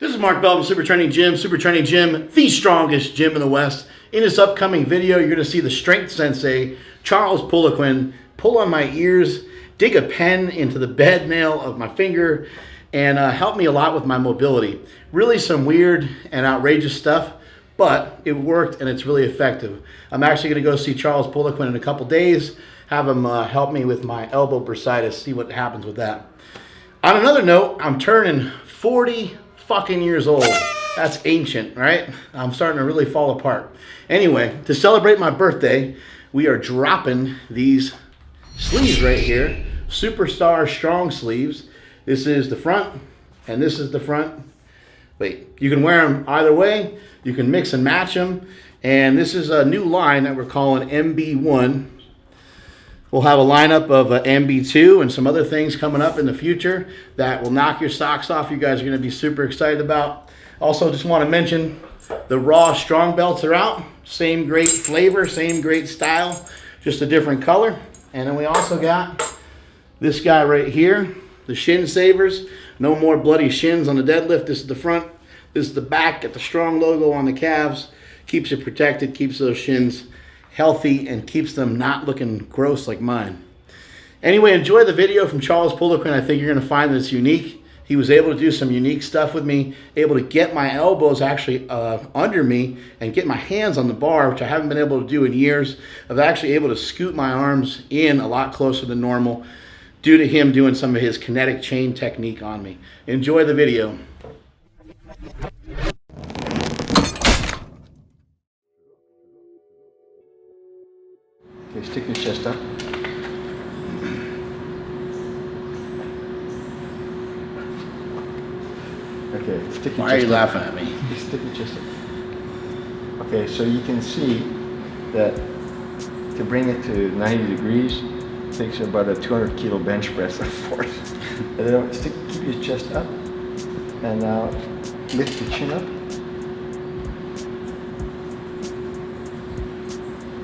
This is Mark Belton, Super Training Gym, the strongest gym in the West. In this upcoming video, you're going to see the strength sensei, Charles Poliquin, pull on my ears, dig a pen into the bed nail of my finger, and help me a lot with my mobility. Really some weird and outrageous stuff, but it worked and it's really effective. I'm actually going to go see Charles Poliquin in a couple days, have him help me with my elbow bursitis, see what happens with that. On another note, I'm turning 40 fucking years old. That's ancient, right? I'm starting to really fall apart. Anyway, to celebrate my birthday, we are dropping these sleeves right here. Superstar strong sleeves. This is the front, and this is the front. Wait, you can wear them either way. You can mix and match them. And this is a new line that we're calling MB1. We'll have a lineup of MB2 and some other things coming up in the future that will knock your socks off. You guys are going to be super excited about. Also, just want to mention the raw strong belts are out. Same great flavor, same great style, just a different color. And then we also got this guy right here, the shin savers. No more bloody shins on the deadlift. This is the front, this is the back. Got the strong logo on the calves. Keeps it protected, keeps those shins healthy, and keeps them not looking gross like mine. Anyway, enjoy the video from Charles Poliquin. I think you're going to find that it's unique. He was able to do some unique stuff with me, able to get my elbows actually under me and get my hands on the bar, which I haven't been able to do in years. I've actually able to scoot my arms in a lot closer than normal due to him doing some of his kinetic chain technique on me. Enjoy the video. Okay, stick your chest up. Okay, stick your chest up. Why are you laughing at me? Just stick your chest up. Okay, so you can see that to bring it to 90 degrees takes about a 200 kilo bench press of force. And then keep your chest up, and now lift your chin up.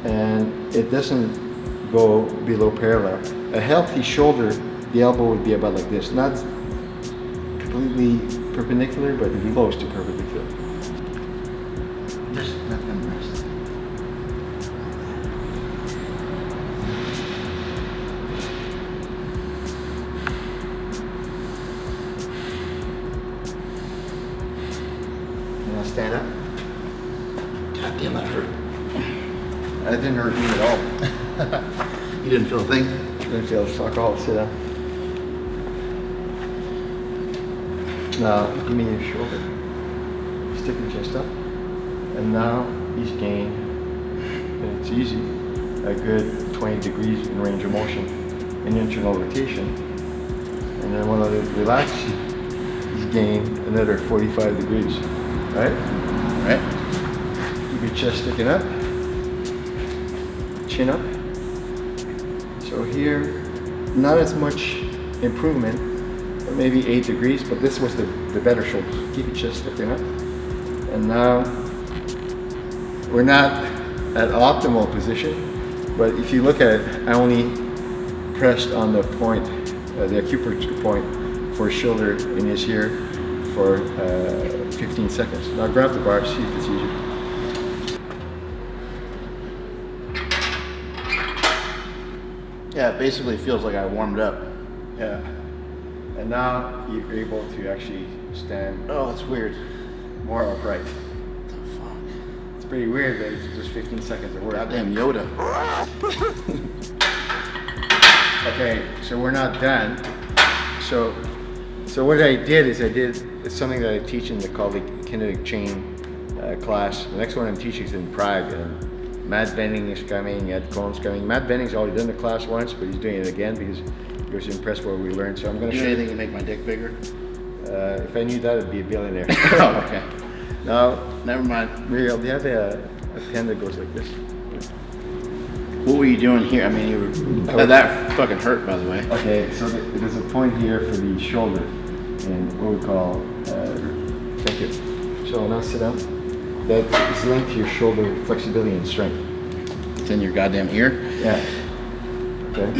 And it doesn't go below parallel. A healthy shoulder, the elbow would be about like this, not completely perpendicular, but close to perpendicular. Just let them rest. Now stand up. God damn, that hurt. That didn't hurt me at all. You didn't feel a thing? Didn't feel a fuck all. Sit down. Now, give me your shoulder. Stick your chest up. And now he's gained, and it's easy, a good 20 degrees in range of motion in internal rotation. And then when I relax, he's gained another 45 degrees. Right? Right. Keep your chest sticking up. Chin up. So here, not as much improvement, but maybe 8 degrees, but this was the better shoulder. Keep your chest sticking up. And now, we're not at optimal position, but if you look at it, I only pressed on the point, the acupuncture point for his shoulder in his here for 15 seconds. Now grab the bar, see if it's easier. Yeah, it basically feels like I warmed up. Yeah. And now you're able to actually stand. Oh, that's weird. More upright. What the fuck? It's pretty weird that it's just 15 seconds of work. Goddamn Yoda. Okay, so we're not done. So what I did is it's something that I teach in the kinetic chain class. The next one I'm teaching is in Prague. Matt Benning is coming, Ed Cohn's coming. Matt Benning's already done the class once, but he's doing it again because he was impressed what we learned. So I'm going to show you. Anything to make my dick bigger? If I knew that, I'd be a billionaire. Oh, okay. Now, Never mind. Muriel, do you have a pen that goes like this? What were you doing here? I mean, you were. That fucking hurt, by the way. Okay, so there's a point here for the shoulder, and what we call, thank you. So now sit down. That is linked to your shoulder flexibility and strength. It's in your goddamn ear? Yeah. Okay.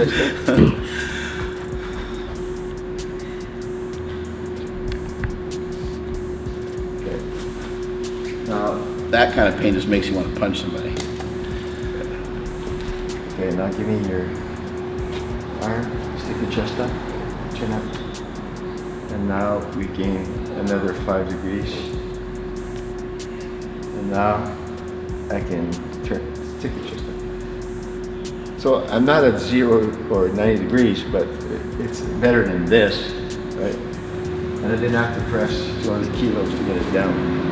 chest up. Okay. Now, That kind of pain just makes you want to punch somebody. okay, now give me your arm, stick your chest up, chin up. And now we gain another 5 degrees. And now I can stick your chest up. So I'm not at 0 or 90 degrees, but it's better than this, right? And I didn't have to press 200 kilos to get it down.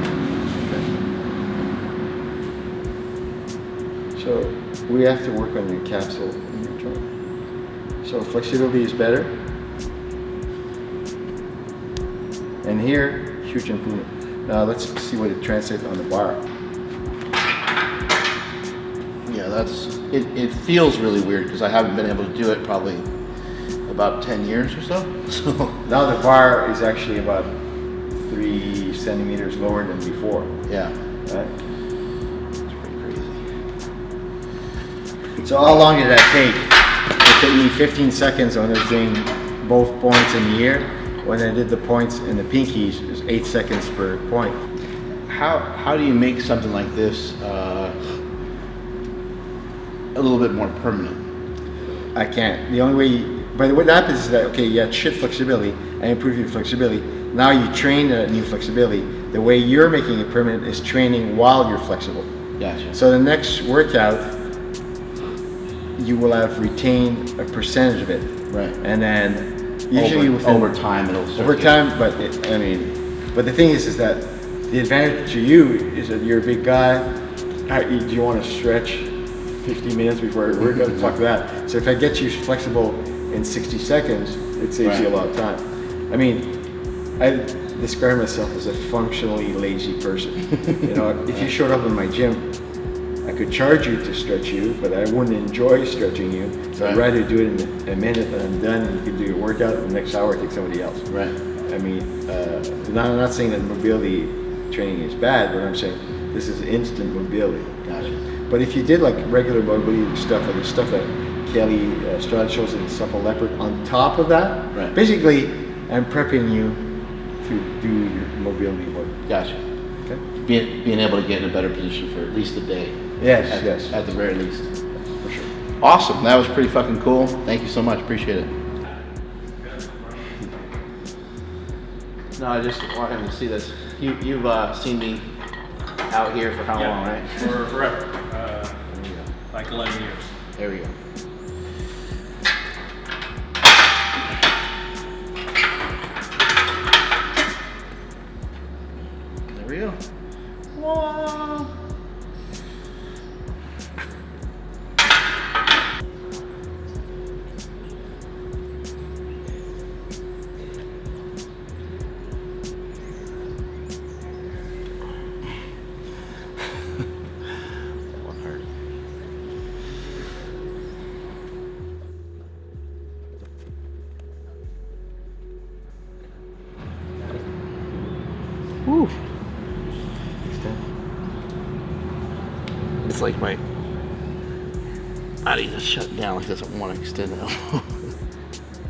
So we have to work on your capsule and your joint. So flexibility is better. And here, huge improvement. Now let's see what it translates on the bar. Yeah, it feels really weird because I haven't been able to do it probably about 10 years or so. So now the bar is actually about 3 centimeters lower than before. yeah. Right? So how long did that take? It took me 15 seconds when I was doing both points in the air. When I did the points in the pinkies, it was 8 seconds per point. How do you make something like this a little bit more permanent? I can't. The only way, but what happens is that, okay, you had shit flexibility, I improve your flexibility. Now you train that new flexibility. The way you're making it permanent is training while you're flexible. Gotcha. So the next workout, you will have retained a percentage of it. Right. And then usually over time it'll start over time, but but the thing is that the advantage to you is that you're a big guy. Do you want to stretch 15 minutes before a workout? Fuck that. So if I get you flexible in 60 seconds, it saves you a lot of time. I mean, I describe myself as a functionally lazy person. You know, if you showed up in my gym, I could charge you to stretch you, but I wouldn't enjoy stretching you. So I'd rather do it in a minute and I'm done, and you can do your workout, and the next hour take somebody else. Right. I mean, I'm not saying that mobility training is bad, but I'm saying this is instant mobility. Gotcha. But if you did like regular mobility stuff, like the stuff that Kelly Stroud shows in Supple Leopard, on top of that, right. Basically, I'm prepping you to do your mobility work. Gotcha. Okay. Being able to get in a better position for at least a day. Yes, yes. At the very least. For sure. Awesome. That was pretty fucking cool. Thank you so much. Appreciate it. No, I just want him to see this. You've seen me out here for how long, right? For forever. Like 11 years. There we go. There we go. Whoa. Woo. It's like my body just shut down, like doesn't want to extend out.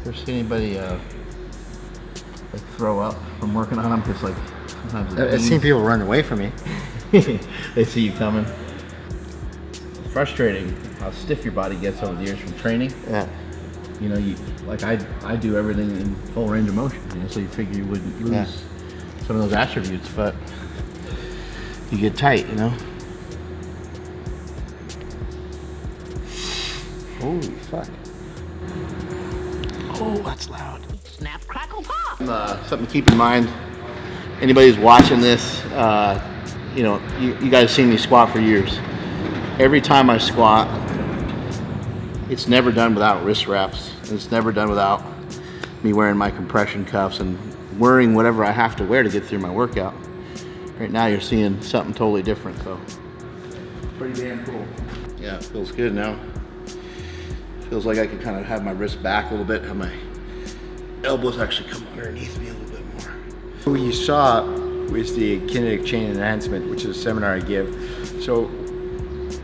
Ever see anybody like throw up from working on them? Because like sometimes I've seen people run away from me. they see you coming. Frustrating how stiff your body gets over the years from training. Yeah. You know, I do everything in full range of motion, you know, so you figure you wouldn't lose some of those attributes, but you get tight, you know. Holy fuck. Oh, that's loud. Snap, crackle, pop. Something to keep in mind. Anybody who's watching this, you know, you guys have seen me squat for years. Every time I squat, it's never done without wrist wraps. And it's never done without me wearing my compression cuffs and wearing whatever I have to wear to get through my workout. Right now you're seeing something totally different, so pretty damn cool. Yeah, it feels good now. Feels like I can kind of have my wrist back a little bit, have my elbows actually come underneath me a little bit more. What you saw was the kinetic chain enhancement, which is a seminar I give. So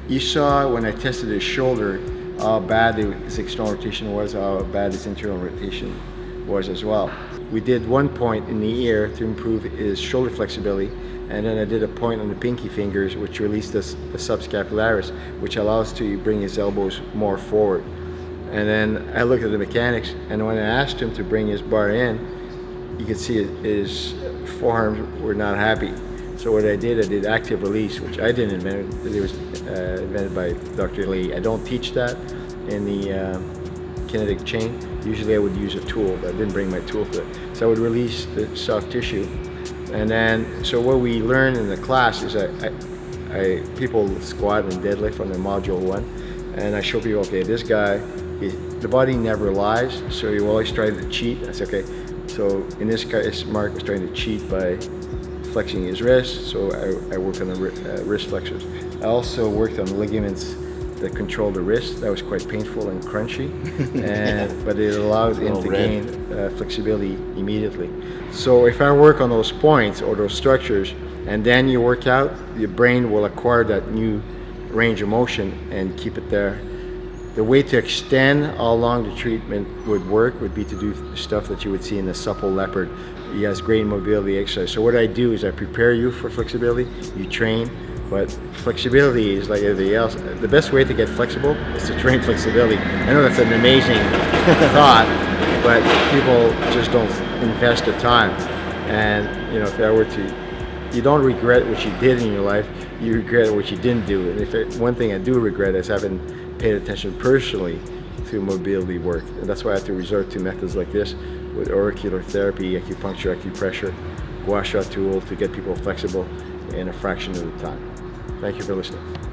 you saw when I tested his shoulder how bad his external rotation was, how bad his internal rotation was as well. We did one point in the ear to improve his shoulder flexibility, and then I did a point on the pinky fingers, which released the subscapularis, which allows to bring his elbows more forward. And then I looked at the mechanics, and when I asked him to bring his bar in, you could see his forearms were not happy. So what I did active release, which I didn't invent. It was invented by Dr. Lee. I don't teach that in the kinetic chain. Usually I would use a tool, but I didn't bring my tool for it. So I would release the soft tissue. And then, so what we learn in the class is people squat and deadlift on the module 1. And I show people, okay, this guy, the body never lies, so you always try to cheat. I say, okay, so in this case, Mark was trying to cheat by flexing his wrist, so I worked on the wrist flexors. I also worked on ligaments that control the wrist. That was quite painful and crunchy, but it allowed him to gain flexibility immediately. So if I work on those points or those structures, and then you work out, your brain will acquire that new range of motion and keep it there. The way to extend how long the treatment would work would be to do stuff that you would see in the supple leopard. He has great mobility exercise. So what I do is I prepare you for flexibility, you train, but flexibility is like everything else. The best way to get flexible is to train flexibility. I know that's an amazing thought, but people just don't invest the time. And you know, if I were to, you don't regret what you did in your life, you regret what you didn't do. And one thing I do regret is having paid attention personally to mobility work. And that's why I have to resort to methods like this with auricular therapy, acupuncture, acupressure, gua sha tool to get people flexible in a fraction of the time. Thank you for listening.